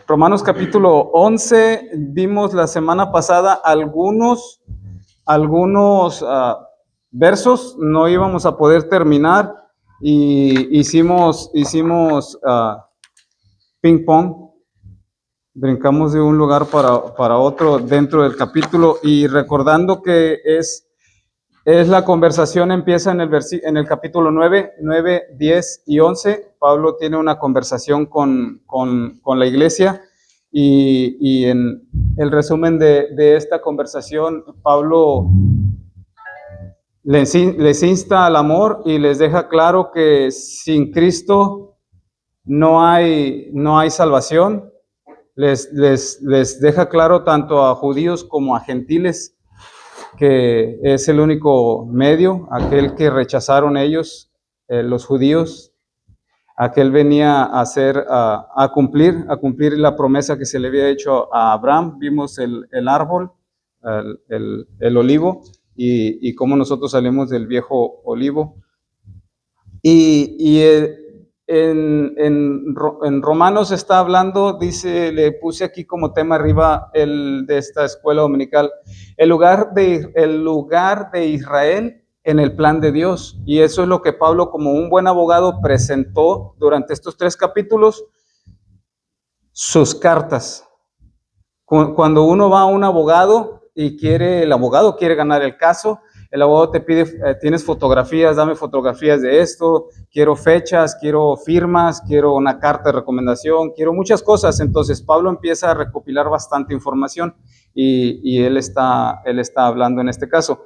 Romanos capítulo 11, vimos la semana pasada algunos versos, no íbamos a poder terminar y hicimos ping pong, brincamos de un lugar para otro dentro del capítulo y recordando que es la conversación empieza en el capítulo 9, 10 y 11. Pablo tiene una conversación con la iglesia y en el resumen de esta conversación, Pablo les insta al amor y les deja claro que sin Cristo no hay salvación. Les deja claro tanto a judíos como a gentiles que es el único medio, aquel que rechazaron ellos, los judíos, aquel venía a hacer, a cumplir la promesa que se le había hecho a Abraham. Vimos el árbol, el olivo, y cómo nosotros salimos del viejo olivo. Y en Romanos está hablando, dice, le puse aquí como tema arriba de esta escuela dominical, el lugar de Israel en el plan de Dios. Y eso es lo que Pablo, como un buen abogado, presentó durante estos 3 capítulos, sus cartas. Cuando uno va a un abogado y el abogado quiere ganar el caso, el abogado te pide, tienes fotografías, dame fotografías de esto, quiero fechas, quiero firmas, quiero una carta de recomendación, quiero muchas cosas. Entonces Pablo empieza a recopilar bastante información y él está hablando en este caso.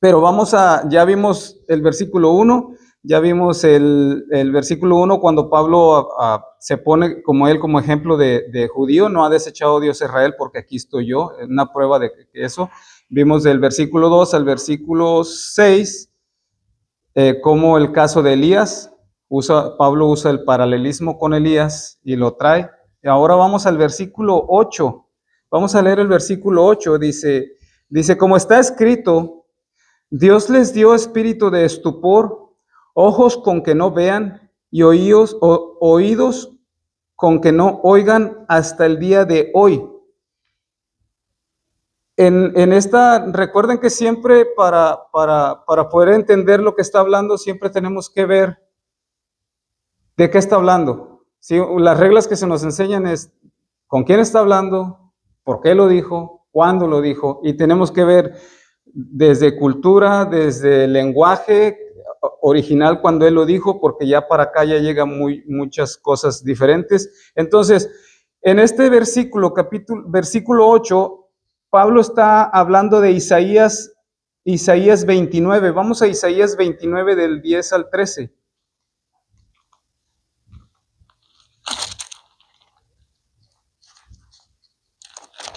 Pero ya vimos el versículo 1, ya vimos el versículo 1 cuando Pablo se pone como ejemplo de judío, no ha desechado Dios a Israel porque aquí estoy yo, es una prueba de eso. Vimos del versículo 2 al versículo 6, como el caso de Elías, Pablo usa el paralelismo con Elías y lo trae. Y ahora vamos al versículo 8, vamos a leer el versículo 8, dice, como está escrito, Dios les dio espíritu de estupor, ojos con que no vean y oídos con que no oigan hasta el día de hoy. En esta, recuerden que siempre para poder entender lo que está hablando, siempre tenemos que ver de qué está hablando. ¿Sí? Las reglas que se nos enseñan es con quién está hablando, por qué lo dijo, cuándo lo dijo, y tenemos que ver desde cultura, desde lenguaje original cuando él lo dijo, porque ya para acá ya llegan muchas cosas diferentes. Entonces, en este versículo 8, Pablo está hablando de Isaías 29. Vamos a Isaías 29 del 10 al 13.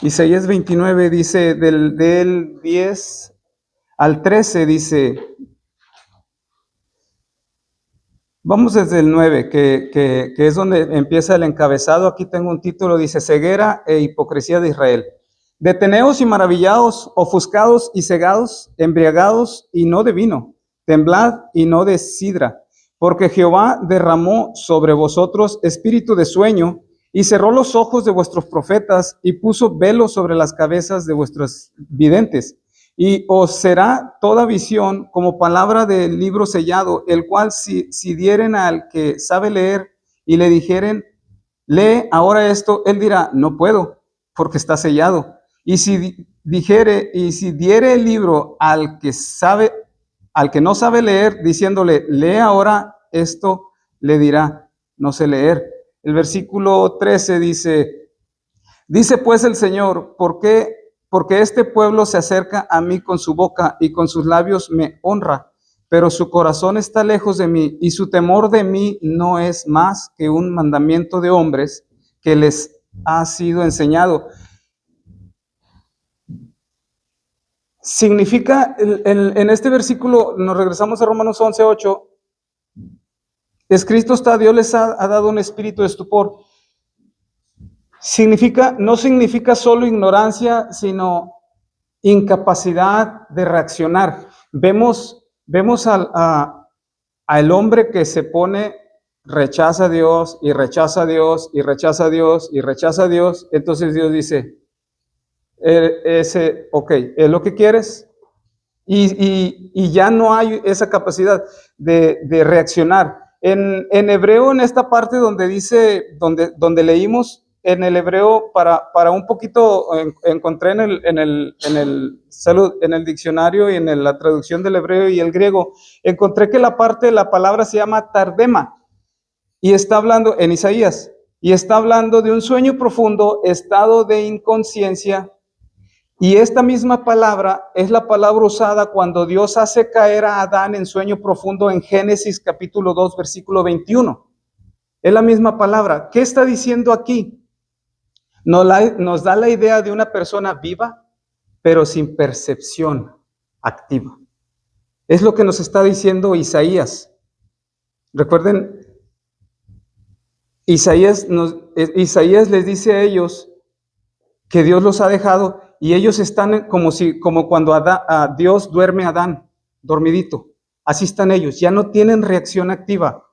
Isaías 29 dice, del 10 al 13 dice, vamos desde el 9, que es donde empieza el encabezado. Aquí tengo un título, dice, ceguera e hipocresía de Israel. Deteneos y maravillaos, ofuscados y cegados, embriagados y no de vino, temblad y no de sidra, porque Jehová derramó sobre vosotros espíritu de sueño y cerró los ojos de vuestros profetas y puso velo sobre las cabezas de vuestros videntes. Y os será toda visión como palabra del libro sellado, el cual si dieren al que sabe leer y le dijeren, lee ahora esto, él dirá, no puedo, porque está sellado. Y si diere el libro al que no sabe leer, diciéndole, lee ahora esto, le dirá, no sé leer. El versículo 13 dice pues el Señor, porque este pueblo se acerca a mí con su boca y con sus labios me honra, pero su corazón está lejos de mí y su temor de mí no es más que un mandamiento de hombres que les ha sido enseñado. Significa, en este versículo, nos regresamos a Romanos 11:8, escrito está, Dios les ha dado un espíritu de estupor. No significa solo ignorancia, sino incapacidad de reaccionar. Vemos al hombre que se pone rechaza a Dios y rechaza a Dios y rechaza a Dios y rechaza a Dios, entonces Dios dice, ok, ¿es lo que quieres? Y ya no hay esa capacidad de reaccionar. En hebreo, en esta parte donde dice, donde leímos, en el hebreo, para un poquito, encontré en el diccionario y en la traducción del hebreo y el griego, encontré que la parte de la palabra se llama tardema, y está hablando en Isaías, y está hablando de un sueño profundo, estado de inconsciencia. Y esta misma palabra es la palabra usada cuando Dios hace caer a Adán en sueño profundo en Génesis capítulo 2, versículo 21. Es la misma palabra. ¿Qué está diciendo aquí? Nos da la idea de una persona viva, pero sin percepción activa. Es lo que nos está diciendo Isaías. Recuerden, Isaías les dice a ellos que Dios los ha dejado y ellos están como cuando Dios duerme a Adán, dormidito. Así están ellos, ya no tienen reacción activa.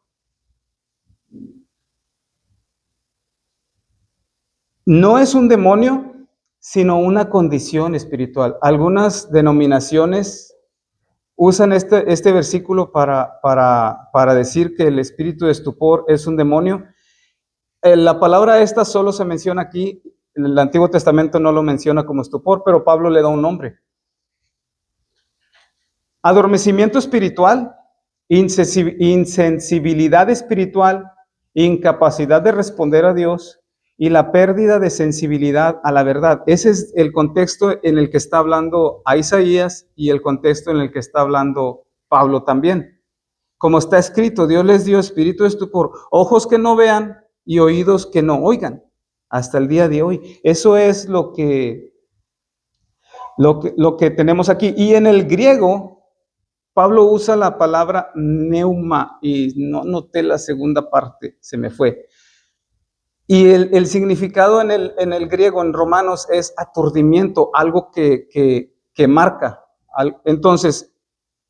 No es un demonio, sino una condición espiritual. Algunas denominaciones usan este versículo para decir que el espíritu de estupor es un demonio. La palabra esta solo se menciona aquí. El Antiguo Testamento no lo menciona como estupor, pero Pablo le da un nombre. Adormecimiento espiritual, insensibilidad espiritual, incapacidad de responder a Dios y la pérdida de sensibilidad a la verdad. Ese es el contexto en el que está hablando a Isaías y el contexto en el que está hablando Pablo también. Como está escrito, Dios les dio espíritu de estupor, ojos que no vean y oídos que no oigan, hasta el día de hoy. Eso es lo que tenemos aquí. Y en el griego, Pablo usa la palabra neuma, y no noté la segunda parte, se me fue. Y el significado en el griego, en Romanos, es aturdimiento, algo que marca. Entonces,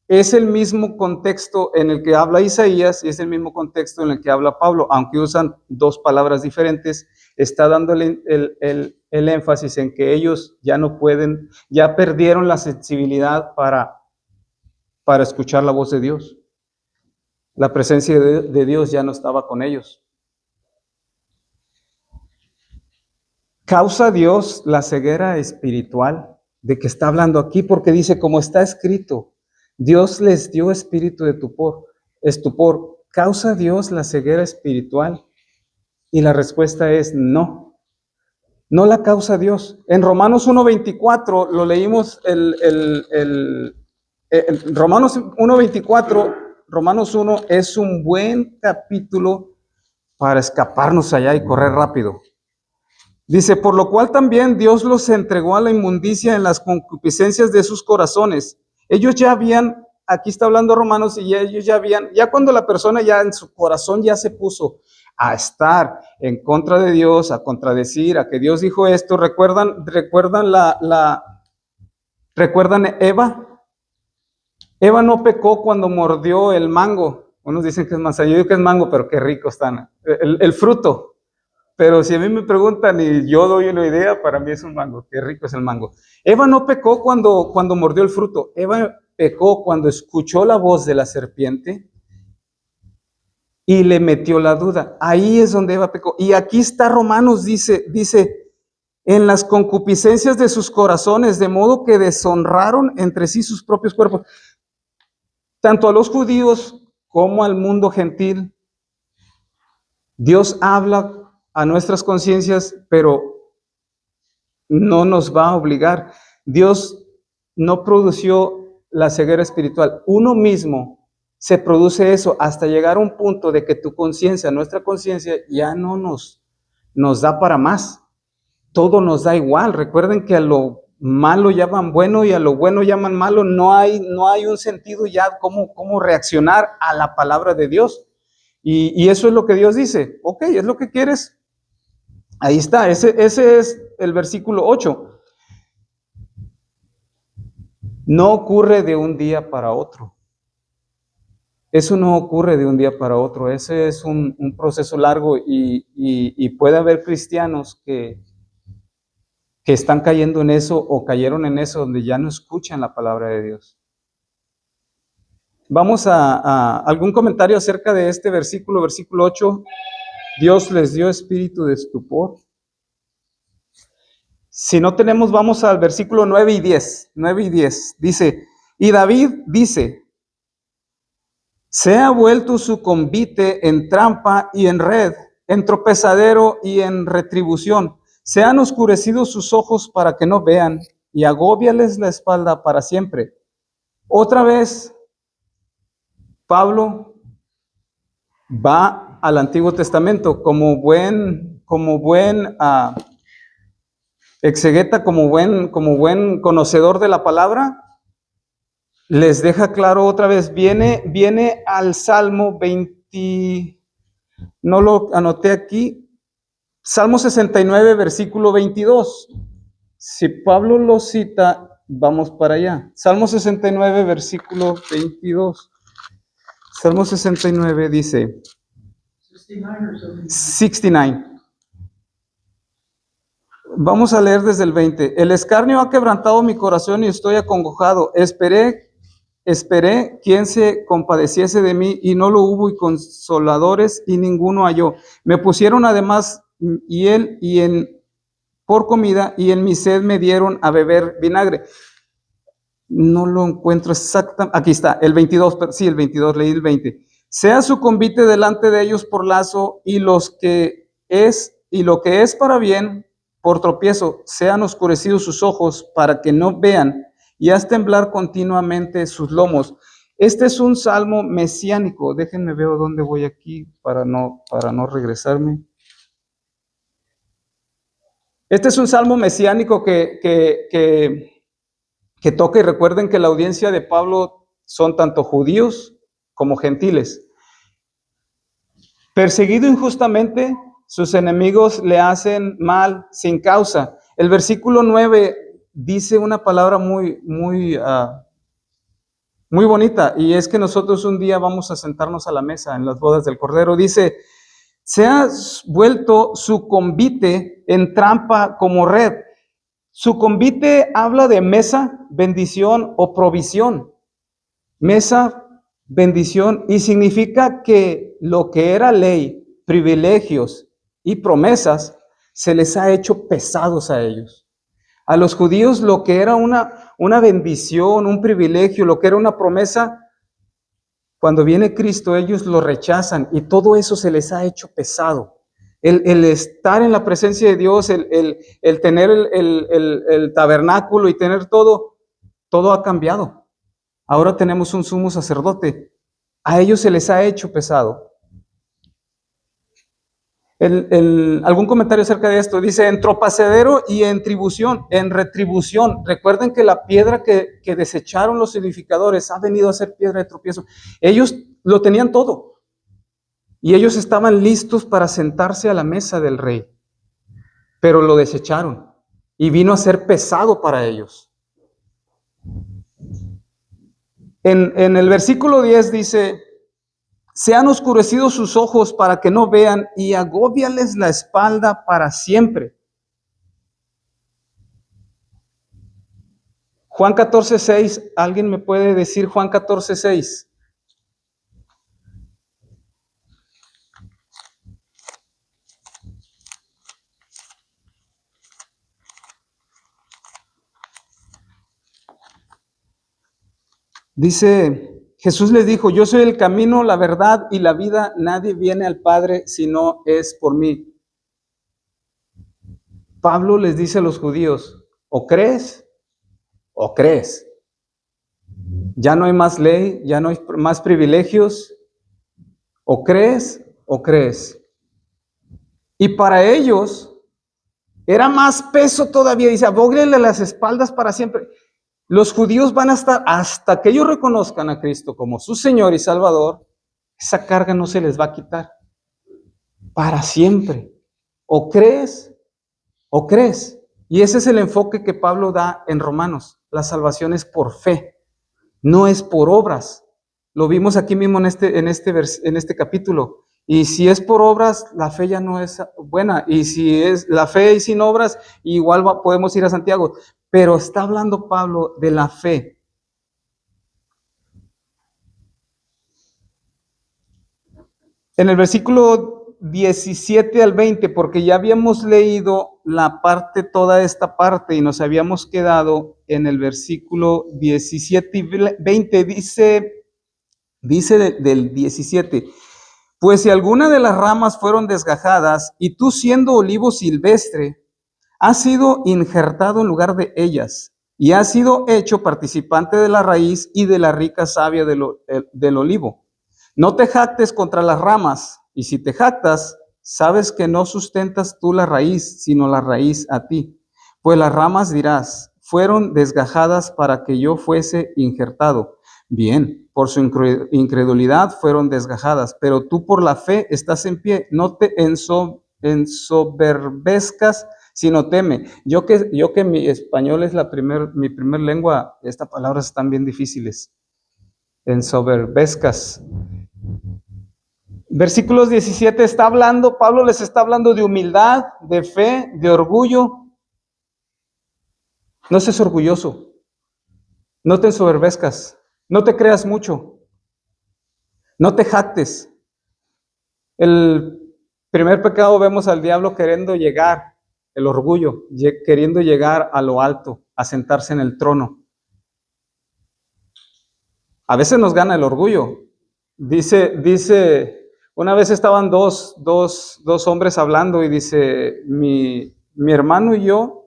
es el mismo contexto en el que habla Isaías y es el mismo contexto en el que habla Pablo, aunque usan dos palabras diferentes, está dándole el énfasis en que ellos ya no pueden, ya perdieron la sensibilidad para escuchar la voz de Dios. La presencia de Dios ya no estaba con ellos. ¿Causa Dios la ceguera espiritual de que está hablando aquí? Porque dice, como está escrito, Dios les dio espíritu de estupor. ¿Causa Dios la ceguera espiritual? Y la respuesta es no. No la causa Dios. En Romanos 1:24 lo leímos Romanos 1:24, Romanos 1 es un buen capítulo para escaparnos allá y correr rápido. Dice, por lo cual también Dios los entregó a la inmundicia en las concupiscencias de sus corazones. Ellos ya habían, aquí está hablando Romanos, y ellos ya habían, ya cuando la persona ya en su corazón ya se puso a estar en contra de Dios, a contradecir, a que Dios dijo esto, ¿recuerdan Eva? Eva no pecó cuando mordió el mango. Unos dicen que es manzana, yo digo que es mango, pero qué rico están. El fruto. Pero si a mí me preguntan y yo doy una idea, para mí es un mango. Qué rico es el mango. Eva no pecó cuando mordió el fruto. Eva pecó cuando escuchó la voz de la serpiente y le metió la duda. Ahí es donde Eva pecó. Y aquí está Romanos, dice, en las concupiscencias de sus corazones, de modo que deshonraron entre sí sus propios cuerpos. Tanto a los judíos como al mundo gentil, Dios habla a nuestras conciencias, pero no nos va a obligar. Dios no produció la ceguera espiritual. Uno mismo se produce eso hasta llegar a un punto de que tu conciencia, nuestra conciencia, ya no nos da para más. Todo nos da igual. Recuerden que a lo malo llaman bueno y a lo bueno llaman malo. No hay un sentido ya cómo reaccionar a la palabra de Dios. Y eso es lo que Dios dice. Ok, ¿es lo que quieres? Ahí está, ese es el versículo 8. No ocurre de un día para otro. Eso no ocurre de un día para otro, ese es un proceso largo y puede haber cristianos que están cayendo en eso o cayeron en eso donde ya no escuchan la palabra de Dios. Vamos a algún comentario acerca de este versículo 8. Dios les dio espíritu de estupor. Si no tenemos, vamos al versículo 9 y 10. 9 y 10. Dice, y David dice, se ha vuelto su convite en trampa y en red, en tropezadero y en retribución. Se han oscurecido sus ojos para que no vean y agóbiales la espalda para siempre. Otra vez, Pablo va al Antiguo Testamento como buen exegeta, como buen conocedor de la palabra. Les deja claro otra vez, viene al Salmo 20, no lo anoté aquí, Salmo 69, versículo 22. Si Pablo lo cita, vamos para allá. Salmo 69, versículo 22. Salmo 69 dice, 69. Vamos a leer desde el 20. El escarnio ha quebrantado mi corazón y estoy acongojado. Esperé quien se compadeciese de mí y no lo hubo, y consoladores y ninguno halló. Me pusieron además por comida y en mi sed me dieron a beber vinagre. No lo encuentro exactamente. Aquí está, el 22, sí, el 22, leí el 20. Sea su convite delante de ellos por lazo y lo que es para bien por tropiezo, sean oscurecidos sus ojos para que no vean y haz temblar continuamente sus lomos. Este es un salmo mesiánico. Déjenme ver dónde voy aquí para no regresarme. Este es un salmo mesiánico que toca, y recuerden que la audiencia de Pablo son tanto judíos como gentiles. Perseguido injustamente, sus enemigos le hacen mal sin causa. El versículo 9 dice una palabra muy bonita, y es que nosotros un día vamos a sentarnos a la mesa en las bodas del Cordero. Dice, se ha vuelto su convite en trampa como red. Su convite habla de mesa, bendición o provisión. Mesa, bendición, y significa que lo que era ley, privilegios y promesas, se les ha hecho pesados a ellos. A los judíos lo que era una bendición, un privilegio, lo que era una promesa, cuando viene Cristo ellos lo rechazan y todo eso se les ha hecho pesado. El estar en la presencia de Dios, el tener el tabernáculo y tener todo ha cambiado. Ahora tenemos un sumo sacerdote. A ellos se les ha hecho pesado. Algún comentario acerca de esto. Dice, en tropezadero y en retribución. Recuerden que la piedra que desecharon los edificadores ha venido a ser piedra de tropiezo. Ellos lo tenían todo. Y ellos estaban listos para sentarse a la mesa del rey. Pero lo desecharon. Y vino a ser pesado para ellos. En el versículo 10 dice, se han oscurecido sus ojos para que no vean y agóbiales la espalda para siempre. Juan 14:6, ¿alguien me puede decir Juan 14:6? Dice, Jesús les dijo, yo soy el camino, la verdad y la vida, nadie viene al Padre si no es por mí. Pablo les dice a los judíos, o crees, o crees. Ya no hay más ley, ya no hay más privilegios, o crees, o crees. Y para ellos era más peso todavía, dice, abóguenle las espaldas para siempre. Los judíos van a estar, hasta que ellos reconozcan a Cristo como su Señor y Salvador, esa carga no se les va a quitar. Para siempre. O crees, o crees. Y ese es el enfoque que Pablo da en Romanos. La salvación es por fe, no es por obras. Lo vimos aquí mismo en este capítulo. Y si es por obras, la fe ya no es buena. Y si es la fe y sin obras, igual podemos ir a Santiago. Pero está hablando Pablo de la fe. En el versículo 17 al 20, porque ya habíamos leído toda esta parte, y nos habíamos quedado en el versículo 17 y 20, dice del 17, pues si alguna de las ramas fueron desgajadas, y tú siendo olivo silvestre, has sido injertado en lugar de ellas, y has sido hecho participante de la raíz y de la rica savia del olivo. No te jactes contra las ramas, y si te jactas, sabes que no sustentas tú la raíz, sino la raíz a ti. Pues las ramas dirás, fueron desgajadas para que yo fuese injertado. Bien, por su incredulidad fueron desgajadas, pero tú por la fe estás en pie. No te ensoberbezcas, sino teme. Yo que mi español es mi primer lengua, estas palabras están bien difíciles. Ensoberbezcas. Versículos 17 Pablo les está hablando de humildad, de fe, de orgullo. No seas orgulloso, no te ensoberbezcas, no te creas mucho, no te jactes. El primer pecado vemos al diablo queriendo llegar, el orgullo, queriendo llegar a lo alto, a sentarse en el trono. A veces nos gana el orgullo. Dice, una vez estaban dos hombres hablando y dice, mi hermano y yo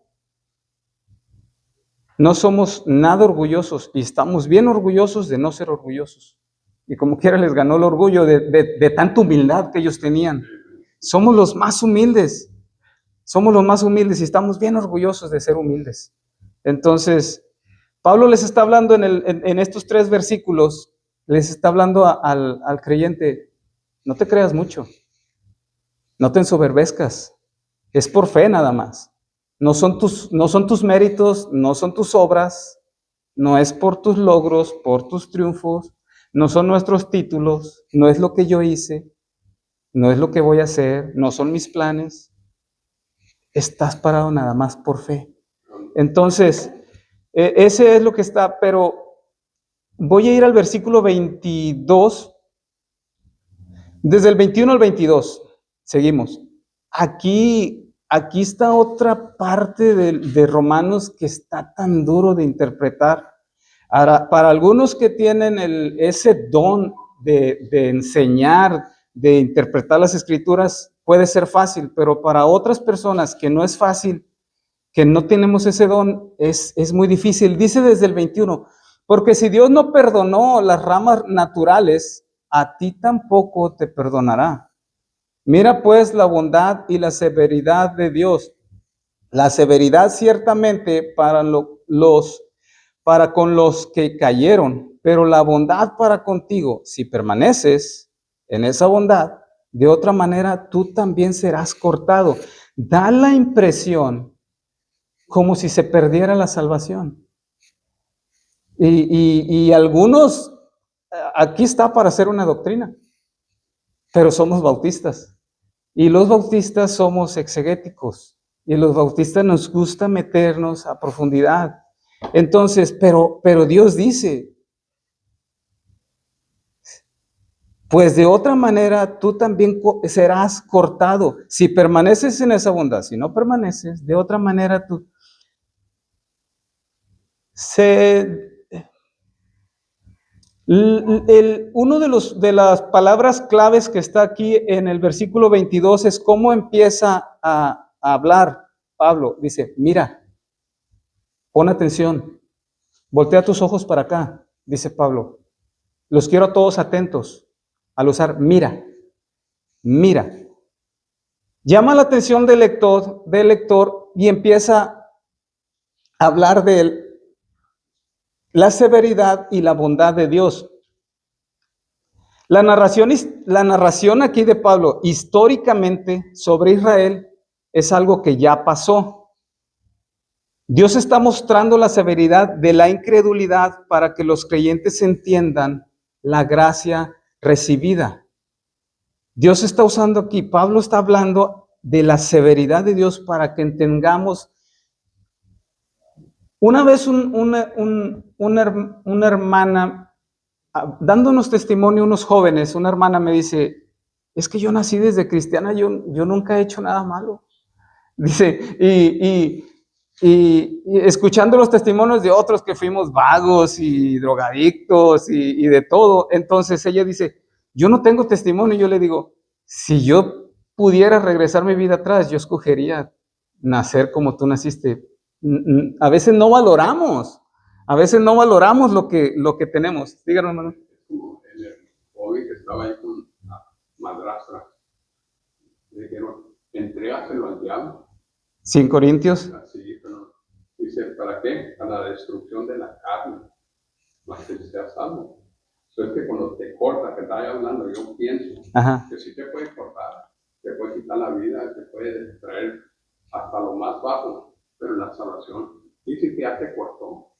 no somos nada orgullosos y estamos bien orgullosos de no ser orgullosos. Y como quiera les ganó el orgullo de tanta humildad que ellos tenían. Somos los más humildes y estamos bien orgullosos de ser humildes. Entonces, Pablo les está hablando en estos 3 versículos, les está hablando al creyente, no te creas mucho, no te ensoberbezcas, es por fe nada más. No son tus méritos, no son tus obras, no es por tus logros, por tus triunfos, no son nuestros títulos, no es lo que yo hice, no es lo que voy a hacer, no son mis planes. Estás parado nada más por fe. Entonces, ese es lo que está, pero voy a ir al versículo 22, desde el 21 al 22, seguimos. Aquí está otra parte de Romanos que está tan duro de interpretar. Ahora, para algunos que tienen ese don de enseñar, de interpretar las escrituras, puede ser fácil, pero para otras personas que no es fácil, que no tenemos ese don, es muy difícil. Dice desde el 21, porque si Dios no perdonó las ramas naturales, a ti tampoco te perdonará. Mira pues la bondad y la severidad de Dios. La severidad ciertamente para con los que cayeron, pero la bondad para contigo, si permaneces en esa bondad, de otra manera tú también serás cortado. Da la impresión como si se perdiera la salvación. Y algunos, aquí está para hacer una doctrina, pero somos bautistas. Y los bautistas somos exegéticos. Y los bautistas nos gusta meternos a profundidad. Entonces, pero Dios dice, pues de otra manera tú también serás cortado. Si permaneces en esa bondad, si no permaneces, de otra manera tú uno de las palabras claves que está aquí en el versículo 22 es cómo empieza a hablar Pablo. Dice, mira, pon atención, voltea tus ojos para acá, dice Pablo. Los quiero a todos atentos al usar mira. Llama la atención del lector y empieza a hablar de él. La severidad y la bondad de Dios. La narración aquí de Pablo históricamente sobre Israel es algo que ya pasó. Dios está mostrando la severidad de la incredulidad para que los creyentes entiendan la gracia recibida. Dios está usando aquí, Pablo está hablando de la severidad de Dios para que entendamos. Una vez una hermana, dándonos testimonio unos jóvenes, una hermana me dice, es que yo nací desde cristiana, yo nunca he hecho nada malo. Dice, y escuchando los testimonios de otros que fuimos vagos y drogadictos y de todo, entonces ella dice, yo no tengo testimonio. Yo le digo, si yo pudiera regresar mi vida atrás, yo escogería nacer como tú naciste. A veces no valoramos lo que tenemos. Díganos, hermano. Es como en el joven que estaba ahí con la madrastra. Le dijeron, entrégaselo al diablo. 5 Corintios. Así, pero dice, ¿para qué? Para la destrucción de la carne, más que sea salvo. Eso es que cuando te corta, que estás hablando, yo pienso que sí te puede cortar, te puede quitar la vida, te puede traer hasta lo más bajo, pero la salvación dice que ya te cortó,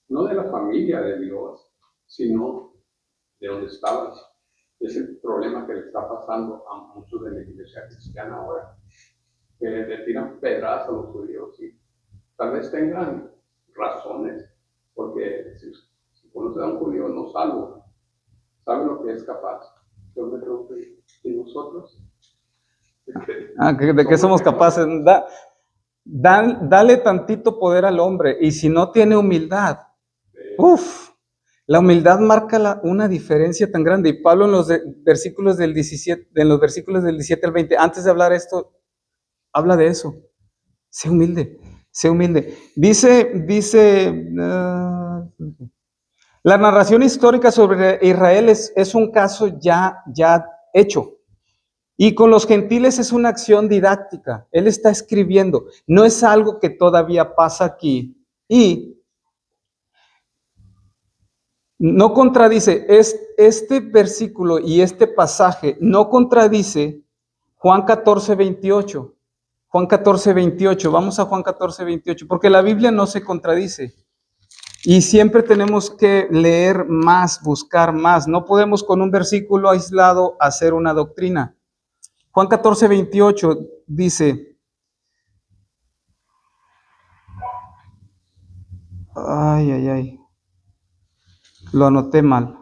no de la familia de Dios, sino de donde estabas. Es el problema que le está pasando a muchos de la iglesia cristiana ahora, que le tiran pedradas a los judíos y tal vez tengan razones, porque si uno se da un judío no salvo, sabe lo que es capaz. Yo me pregunto, ¿y nosotros? ¿De qué somos capaces? Dale tantito poder al hombre, y si no tiene humildad, la humildad marca una diferencia tan grande. Y Pablo en los versículos del 17 al 20, antes de hablar esto, habla de eso. Sé humilde. Dice, la narración histórica sobre Israel es un caso ya hecho. Y con los gentiles es una acción didáctica. Él está escribiendo. No es algo que todavía pasa aquí. Y no contradice, este versículo y este pasaje no contradice Juan 14:28. Juan 14:28. Vamos a Juan 14:28, porque la Biblia no se contradice. Y siempre tenemos que leer más, buscar más. No podemos con un versículo aislado hacer una doctrina. Juan 14:28 dice, lo anoté mal.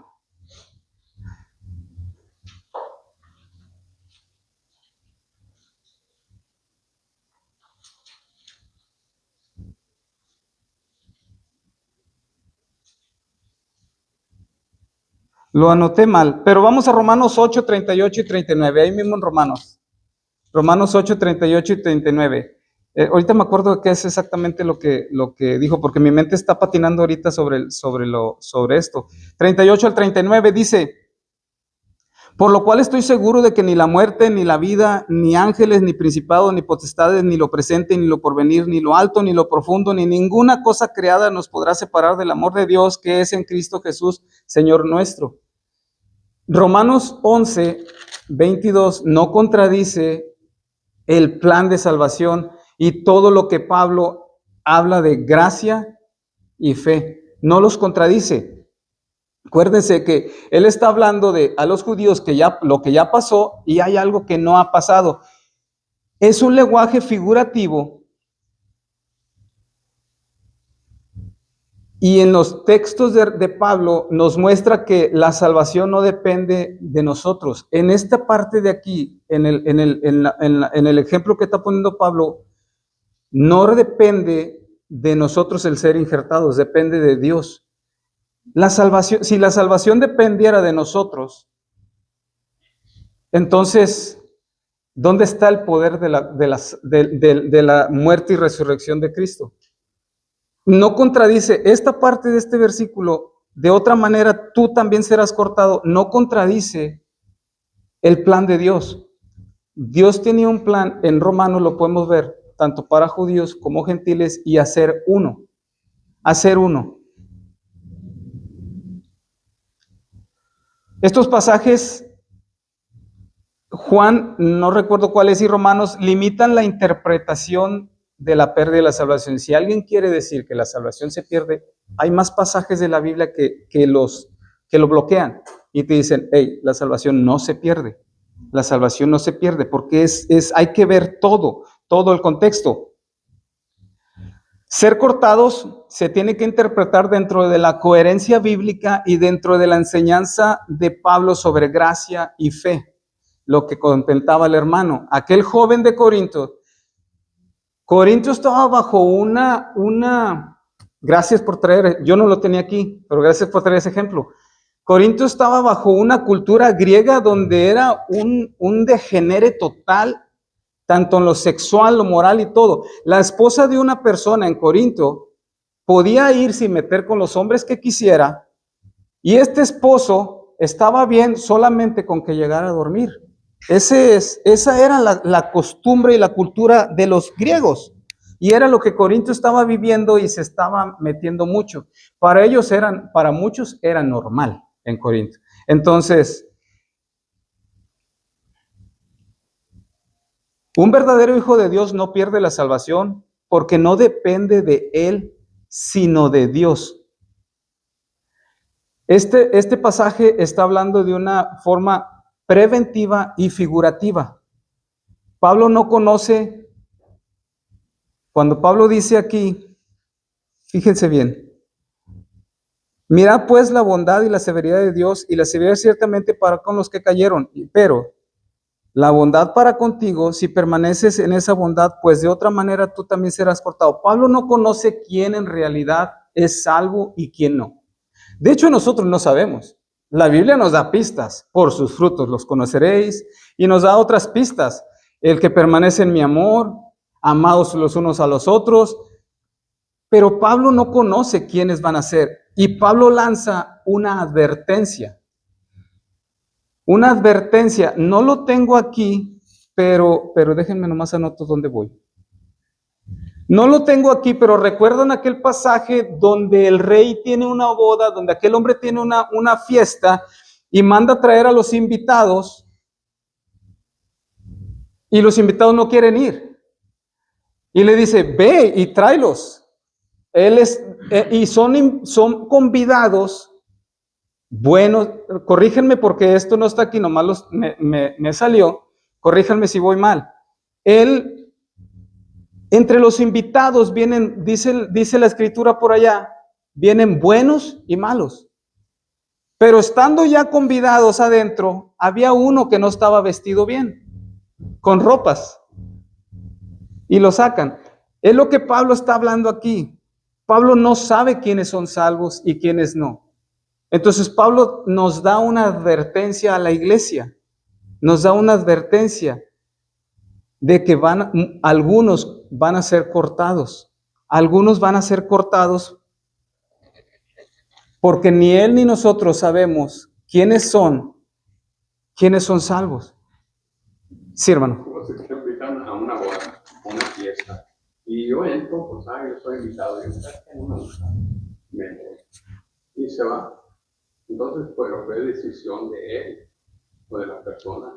Lo anoté mal, pero vamos a Romanos 8, 38 y 39, ahí mismo en Romanos. Romanos 8, 38 y 39. Ahorita me acuerdo de qué es exactamente lo que dijo, porque mi mente está patinando ahorita sobre esto. 38 al 39 dice, por lo cual estoy seguro de que ni la muerte, ni la vida, ni ángeles, ni principados, ni potestades, ni lo presente, ni lo porvenir, ni lo alto, ni lo profundo, ni ninguna cosa creada nos podrá separar del amor de Dios que es en Cristo Jesús, Señor nuestro. Romanos 11, 22 no contradice el plan de salvación y todo lo que Pablo habla de gracia y fe. No los contradice. Acuérdense que él está hablando a los judíos lo que ya pasó, y hay algo que no ha pasado. Es un lenguaje figurativo, y en los textos de Pablo nos muestra que la salvación no depende de nosotros. En esta parte de aquí, en el ejemplo que está poniendo Pablo, no depende de nosotros el ser injertados, depende de Dios. Si la salvación dependiera de nosotros, entonces, ¿dónde está el poder de la muerte y resurrección de Cristo? No contradice esta parte de este versículo. De otra manera, tú también serás cortado. No contradice el plan de Dios. Dios tenía un plan, en Romanos lo podemos ver, tanto para judíos como gentiles, y hacer uno. Estos pasajes, Juan, no recuerdo cuál es, y Romanos, limitan la interpretación de la pérdida de la salvación. Si alguien quiere decir que la salvación se pierde, hay más pasajes de la Biblia que lo bloquean. y te dicen, hey, la salvación no se pierde. La salvación no se pierde porque hay que ver todo el contexto. Ser cortados se tiene que interpretar dentro de la coherencia bíblica y dentro de la enseñanza de Pablo sobre gracia y fe, lo que comentaba el hermano. Aquel joven de Corinto estaba bajo gracias por traer, yo no lo tenía aquí, pero gracias por traer ese ejemplo. Corinto estaba bajo una cultura griega donde era un degenere total, tanto en lo sexual, lo moral y todo. La esposa de una persona en Corinto podía irse y meter con los hombres que quisiera, y este esposo estaba bien solamente con que llegara a dormir. Esa era la costumbre y la cultura de los griegos, y era lo que Corinto estaba viviendo y se estaba metiendo mucho. Para muchos era normal en Corinto. Entonces, un verdadero hijo de Dios no pierde la salvación porque no depende de él, sino de Dios. Este pasaje está hablando de una forma preventiva y figurativa. Pablo no conoce, cuando Pablo dice aquí, fíjense bien, mirad pues la bondad y la severidad de Dios, y la severidad ciertamente para con los que cayeron, pero la bondad para contigo, si permaneces en esa bondad, pues de otra manera tú también serás cortado. Pablo no conoce quién en realidad es salvo y quién no. De hecho, nosotros no sabemos. La Biblia nos da pistas. Por sus frutos los conoceréis. Y nos da otras pistas. El que permanece en mi amor, amados los unos a los otros. Pero Pablo no conoce quiénes van a ser. Y Pablo lanza una advertencia. Una advertencia, no lo tengo aquí, pero déjenme nomás anoto dónde voy. No lo tengo aquí, pero recuerdan aquel pasaje donde el rey tiene una boda, donde aquel hombre tiene una fiesta y manda traer a los invitados y los invitados no quieren ir. Y le dice, ve y tráelos. Y son convidados. Bueno, corríjanme porque esto no está aquí, nomás me salió. Corríjanme si voy mal. Entre los invitados vienen, dice la escritura por allá, vienen buenos y malos. Pero estando ya convidados adentro, había uno que no estaba vestido bien, con ropas, y lo sacan. Es lo que Pablo está hablando aquí. Pablo no sabe quiénes son salvos y quiénes no. Entonces Pablo nos da una advertencia a la iglesia, nos da una advertencia de que algunos van a ser cortados, algunos van a ser cortados porque ni él ni nosotros sabemos quiénes son salvos. Sí, hermano. Pues te invitan a una boda, a una fiesta, y yo entro, pues, yo soy invitado, y no me gusta, me voy, y se va. Entonces, pues, fue decisión de él o de la persona.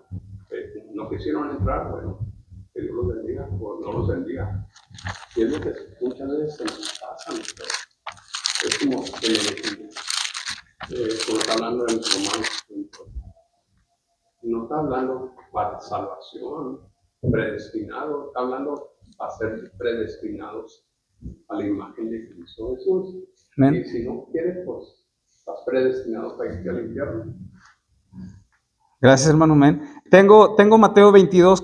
No quisieron entrar, bueno, que Dios los bendiga, o no los bendiga. Y es lo que muchas veces se nos pasa, ¿no? Es como está hablando en Romanos, no está hablando para salvación, predestinado, está hablando para ser predestinados a la imagen de Cristo Jesús. Amen. Y si no quieres, pues estás predestinado para irte al infierno. Gracias, hermano. Men. Tengo Mateo 22,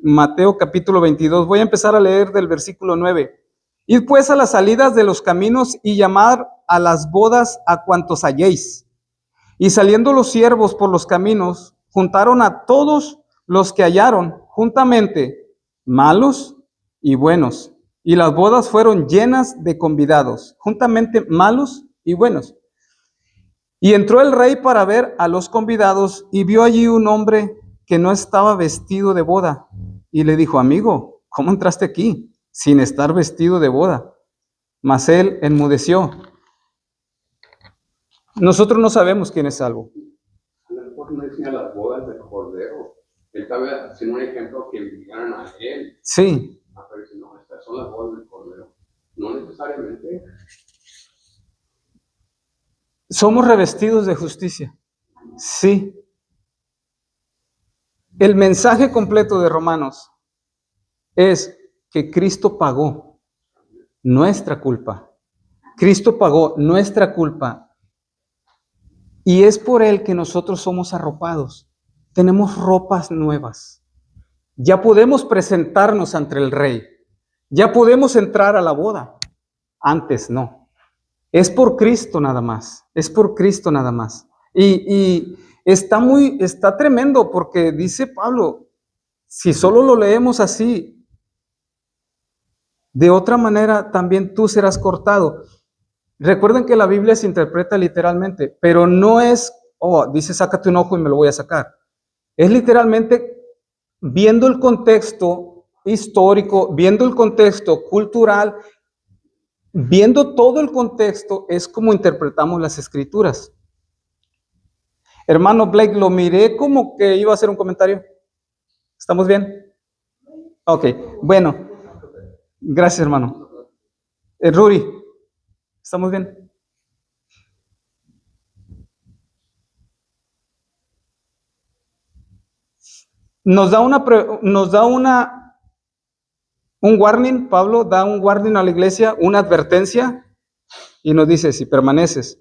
Mateo capítulo 22. Voy a empezar a leer del versículo 9. Id pues a las salidas de los caminos y llamad a las bodas a cuantos halléis. Y saliendo los siervos por los caminos, juntaron a todos los que hallaron juntamente, malos y buenos. Y las bodas fueron llenas de convidados, juntamente malos y buenos. Y entró el rey para ver a los convidados y vio allí un hombre que no estaba vestido de boda. Y le dijo, amigo, ¿cómo entraste aquí sin estar vestido de boda? Mas él enmudeció. Nosotros no sabemos quién es salvo. A lo mejor no decía las bodas del Cordero. Él estaba haciendo un ejemplo que vinieran a él. Sí. Pero dice, no, estas son las bodas del Cordero. No necesariamente. Somos revestidos de justicia. Sí. El mensaje completo de Romanos es que Cristo pagó nuestra culpa. Cristo pagó nuestra culpa. Y es por Él que nosotros somos arropados. Tenemos ropas nuevas. Ya podemos presentarnos ante el Rey. Ya podemos entrar a la boda. Antes no. Es por Cristo nada más. Es por Cristo nada más. Y está tremendo porque dice Pablo, si solo lo leemos así, de otra manera también tú serás cortado. Recuerden que la Biblia se interpreta literalmente, pero no es, dice sácate un ojo y me lo voy a sacar. Es literalmente viendo el contexto histórico, viendo el contexto cultural, viendo todo el contexto, es como interpretamos las escrituras. Hermano Blake, lo miré como que iba a hacer un comentario. ¿Estamos bien? Ok, bueno. Gracias, hermano. Ruri, ¿estamos bien? Nos da un warning, Pablo da un warning a la iglesia, una advertencia, y nos dice, si permaneces.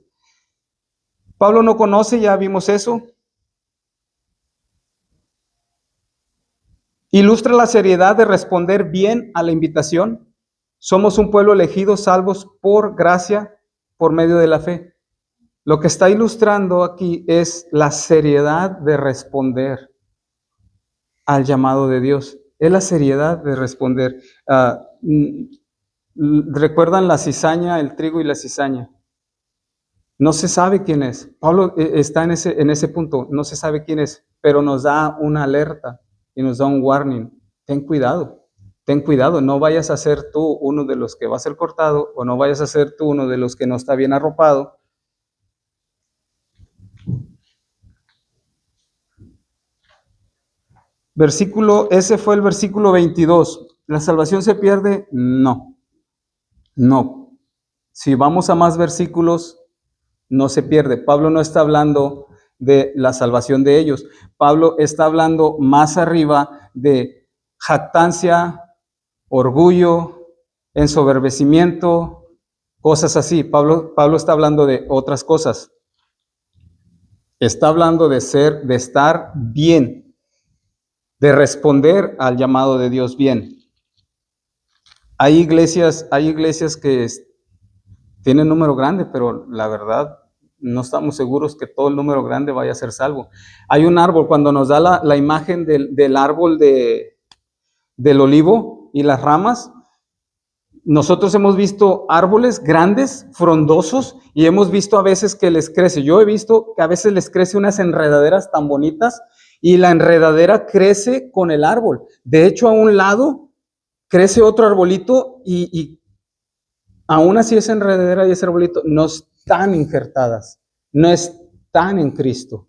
Pablo no conoce, ya vimos eso. Ilustra la seriedad de responder bien a la invitación. Somos un pueblo elegido, salvos por gracia, por medio de la fe. Lo que está ilustrando aquí es la seriedad de responder al llamado de Dios. Es la seriedad de responder. ¿Recuerdan la cizaña, el trigo y la cizaña? No se sabe quién es. Pablo está en ese punto, no se sabe quién es, pero nos da una alerta y nos da un warning. Ten cuidado, no vayas a ser tú uno de los que va a ser cortado o no vayas a ser tú uno de los que no está bien arropado. Ese fue el versículo 22. ¿La salvación se pierde? No. Si vamos a más versículos, no se pierde. Pablo no está hablando de la salvación de ellos. Pablo está hablando más arriba de jactancia, orgullo, ensoberbecimiento, cosas así. Pablo está hablando de otras cosas. Está hablando de estar bien, de responder al llamado de Dios bien. Hay iglesias que tienen número grande, pero la verdad no estamos seguros que todo el número grande vaya a ser salvo. Hay un árbol, cuando nos da la imagen del árbol del olivo y las ramas, nosotros hemos visto árboles grandes, frondosos, y hemos visto a veces que les crece. Yo he visto que a veces les crece unas enredaderas tan bonitas, y la enredadera crece con el árbol. De hecho, a un lado crece otro arbolito, y aún así esa enredadera y ese arbolito no están injertadas, no están en Cristo.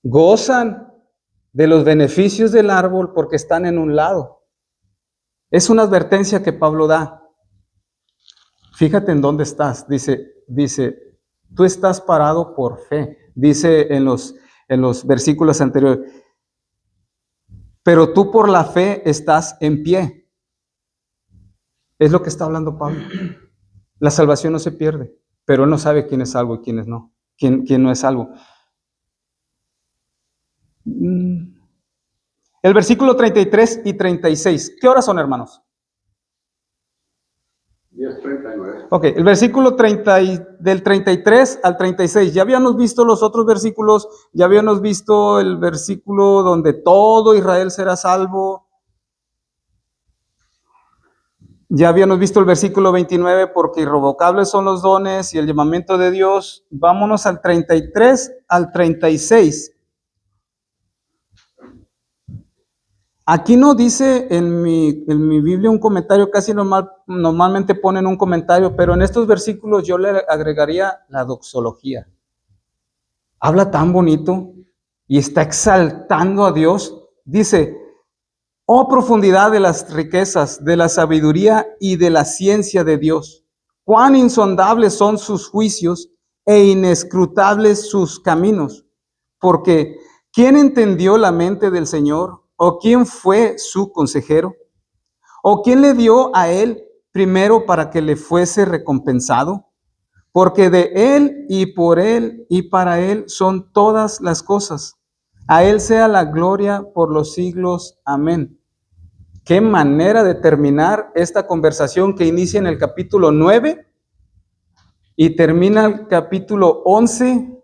Gozan de los beneficios del árbol porque están en un lado. Es una advertencia que Pablo da. Fíjate en dónde estás. Dice, tú estás parado por fe. Dice en los versículos anteriores, pero tú por la fe estás en pie. Es lo que está hablando Pablo. La salvación no se pierde, pero él no sabe quién es salvo y quién es no. Quién no es salvo. El versículo 33 y 36. ¿Qué horas son, hermanos? 10:39. Ok, el versículo del 33 al 36. Ya habíamos visto los otros versículos, ya habíamos visto el versículo donde todo Israel será salvo. Ya habíamos visto el versículo 29, porque irrevocables son los dones y el llamamiento de Dios. Vámonos al 33 al 36. Aquí no dice en mi Biblia un comentario, casi normalmente ponen un comentario, pero en estos versículos yo le agregaría la doxología. Habla tan bonito y está exaltando a Dios. Dice, oh profundidad de las riquezas, de la sabiduría y de la ciencia de Dios. Cuán insondables son sus juicios e inescrutables sus caminos. Porque ¿quién entendió la mente del Señor? ¿O quién fue su consejero? ¿O quién le dio a él primero para que le fuese recompensado? Porque de él y por él y para él son todas las cosas. A él sea la gloria por los siglos. Amén. Qué manera de terminar esta conversación que inicia en el capítulo 9 y termina el capítulo 11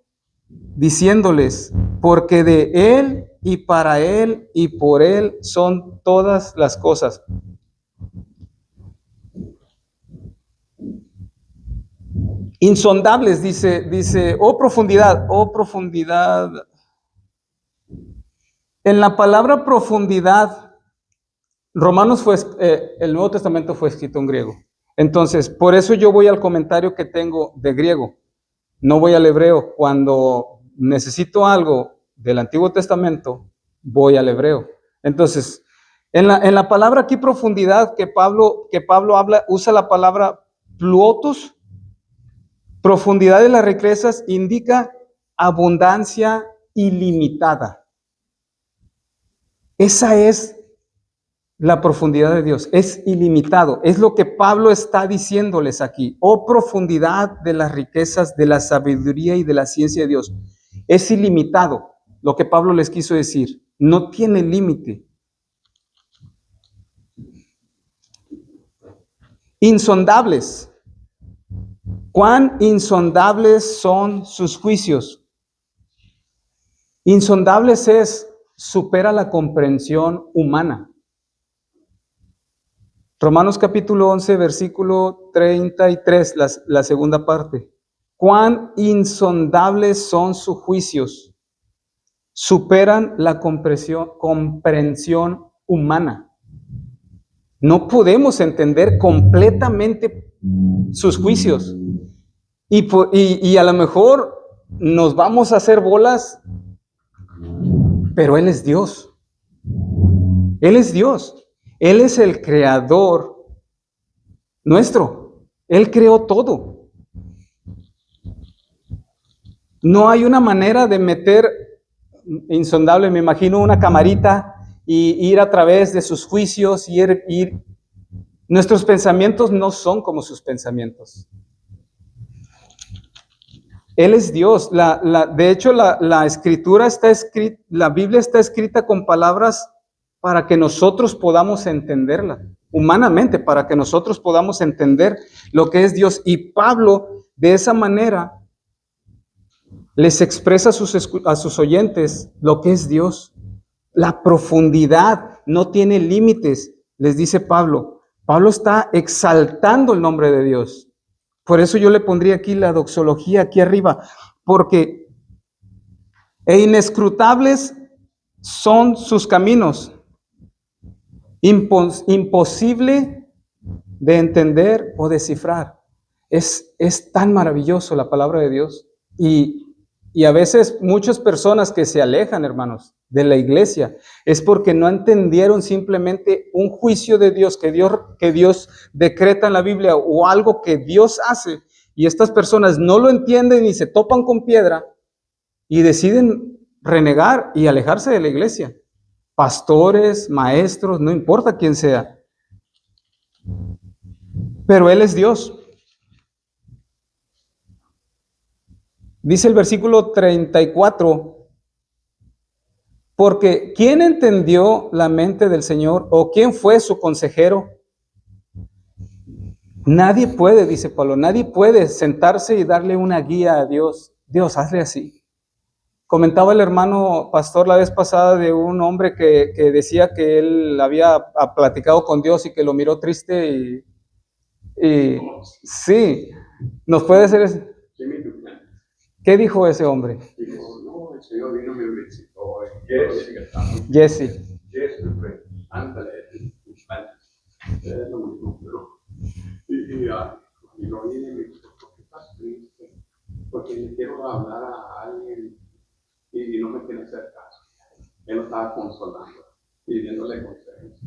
diciéndoles, porque de él y para él y por él son todas las cosas. Insondables, dice, oh profundidad. En la palabra profundidad, el Nuevo Testamento fue escrito en griego. Entonces, por eso yo voy al comentario que tengo de griego. No voy al hebreo. Cuando necesito algo del Antiguo Testamento, voy al hebreo. Entonces, en la palabra aquí profundidad que Pablo habla, usa la palabra pluotos. Profundidad de las riquezas indica abundancia ilimitada. Esa es la profundidad de Dios, es ilimitado. Es lo que Pablo está diciéndoles aquí. Oh profundidad de las riquezas, de la sabiduría y de la ciencia de Dios. Es ilimitado lo que Pablo les quiso decir. No tiene límite. Insondables. ¿Cuán insondables son sus juicios? Insondables supera la comprensión humana. Romanos capítulo 11, versículo 33, la segunda parte. ¿Cuán insondables son sus juicios? Superan la comprensión humana. No podemos entender completamente sus juicios. Y a lo mejor nos vamos a hacer bolas, pero Él es Dios. Él es Dios. Él es el creador nuestro. Él creó todo. No hay una manera de meter, insondable, me imagino una camarita y ir a través de sus juicios, ir. Nuestros pensamientos no son como sus pensamientos. Él es Dios. De hecho, la escritura está escrita, la Biblia está escrita con palabras para que nosotros podamos entenderla, humanamente, para que nosotros podamos entender lo que es Dios. Y Pablo, de esa manera, les expresa a sus oyentes lo que es Dios. La profundidad no tiene límites, les dice Pablo. Pablo está exaltando el nombre de Dios. Por eso yo le pondría aquí la doxología aquí arriba, porque inescrutables son sus caminos, imposible de entender o descifrar. Es tan maravilloso la palabra de Dios. Y a veces muchas personas que se alejan, hermanos, de la iglesia, es porque no entendieron simplemente un juicio de Dios que Dios decreta en la Biblia o algo que Dios hace, y estas personas no lo entienden y se topan con piedra y deciden renegar y alejarse de la iglesia. Pastores, maestros, no importa quién sea. Pero Él es Dios. Dice el versículo 34, porque ¿quién entendió la mente del Señor o quién fue su consejero? Nadie puede, dice Pablo, nadie puede sentarse y darle una guía a Dios. Dios, hazle así. Comentaba el hermano pastor la vez pasada de un hombre que decía que él había platicado con Dios y que lo miró triste y sí, nos puede hacer eso. ¿Qué dijo ese hombre? Dijo, no, el Señor vino y me visitó. Jesse. Ándale, es lo mismo, pero. Y lo viene y me dice, ¿por qué estás triste? Porque le quiero hablar a alguien y no me quiere hacer caso. Él lo estaba consolando, pidiéndole consejos.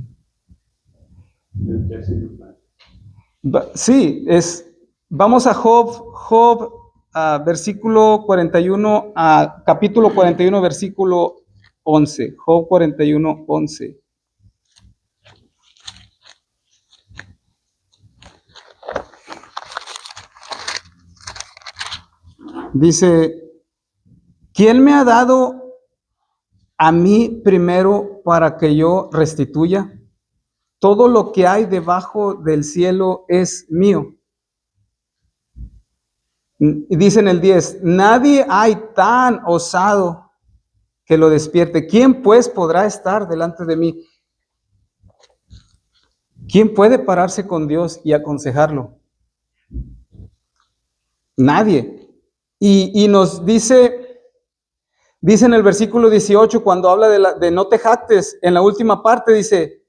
Sí, vamos a Job versículo 41, capítulo 41, versículo 11. Job 41, 11. Dice, ¿quién me ha dado a mí primero para que yo restituya? Todo lo que hay debajo del cielo es mío. Y dice en el 10, nadie hay tan osado que lo despierte. ¿Quién pues podrá estar delante de mí? ¿Quién puede pararse con Dios y aconsejarlo? Nadie. Y nos dice en el versículo 18, cuando habla de no te jactes, en la última parte dice,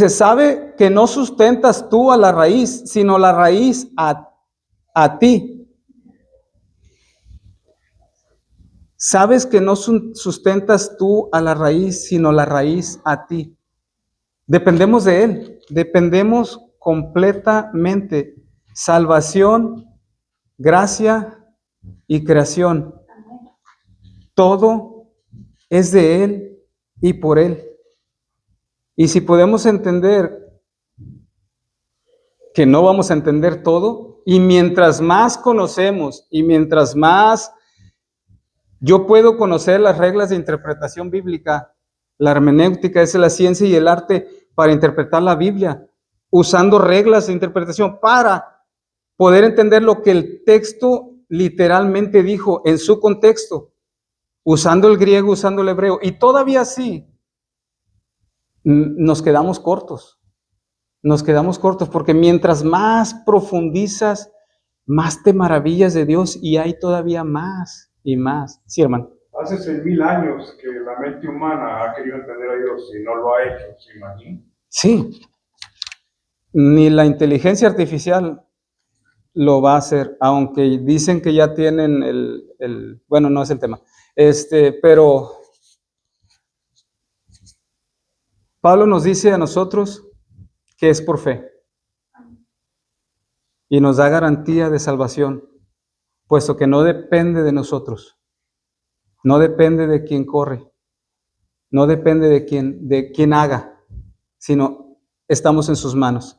sabe que no sustentas tú a la raíz, sino la raíz a ti. Sabes que no sustentas tú a la raíz, sino la raíz a ti. Dependemos de Él, dependemos completamente. Salvación, gracia y creación. Todo es de Él y por Él. Y si podemos entender que no vamos a entender todo, y mientras más conocemos y mientras más yo puedo conocer las reglas de interpretación bíblica, la hermenéutica es la ciencia y el arte para interpretar la Biblia, usando reglas de interpretación para poder entender lo que el texto literalmente dijo en su contexto, usando el griego, usando el hebreo, y todavía así nos quedamos cortos. Nos quedamos cortos porque mientras más profundizas, más te maravillas de Dios y hay todavía más y más. Sí, hermano. Hace 6,000 años que la mente humana ha querido entender a Dios y no lo ha hecho, ¿se imagina? Sí. Ni la inteligencia artificial lo va a hacer, aunque dicen que ya tienen bueno, no es el tema. Pero Pablo nos dice a nosotros que es por fe. Y nos da garantía de salvación, puesto que no depende de nosotros. No depende de quien corre. No depende de quien haga, sino estamos en sus manos.